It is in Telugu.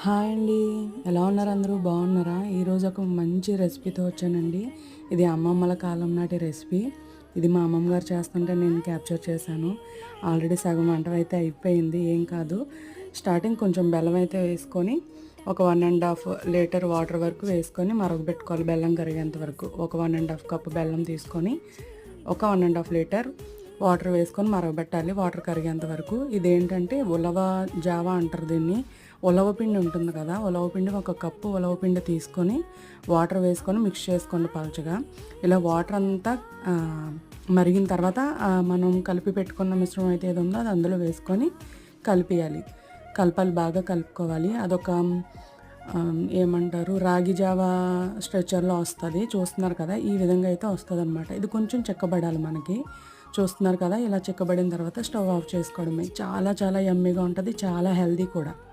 హాయ్ అండి. ఎలా ఉన్నారు అందరూ? బాగున్నారా? ఈరోజు ఒక మంచి రెసిపీతో వచ్చానండి. ఇది అమ్మమ్మల కాలం నాటి రెసిపీ. ఇది మా అమ్మమ్మ గారు చేస్తుంటే నేను క్యాప్చర్ చేశాను. ఆల్రెడీ సగం వంట అయితే అయిపోయింది. ఏం కాదు. స్టార్టింగ్ కొంచెం బెల్లం అయితే వేసుకొని ఒక 1½ లీటర్ వాటర్ వరకు వేసుకొని మరగబెట్టుకోవాలి, బెల్లం కరిగేంత వరకు. ఒక 1½ కప్పు బెల్లం తీసుకొని ఒక 1½ లీటర్ వాటర్ వేసుకొని మరగబెట్టాలి, వాటర్ కరిగేంత వరకు. ఇదేంటంటే ఉలవ జావా అంటారు దీన్ని. ఉలవ పిండి ఉంటుంది కదా, ఉలవ పిండి ఒక కప్పు ఉలవ పిండి తీసుకొని వాటర్ వేసుకొని మిక్స్ చేసుకోండి పలచగా. ఇలా వాటర్ అంతా మరిగిన తర్వాత మనం కలిపి పెట్టుకున్న మిశ్రమం అయితే ఏది ఉందో అది అందులో వేసుకొని కలపాలి, బాగా కలుపుకోవాలి. అదొక ఏమంటారు, రాగి జావా స్ట్రెచర్లో వస్తుంది, చూస్తున్నారు కదా. ఈ విధంగా అయితే వస్తుంది అనమాట. ఇది కొంచెం చిక్కబడాలి మనకి, చూస్తున్నారు కదా. ఇలా చిక్కబడిన తర్వాత స్టవ్ ఆఫ్ చేసుకోవడమే. చాలా చాలా యమ్మీగా ఉంటుంది, చాలా హెల్దీ కూడా.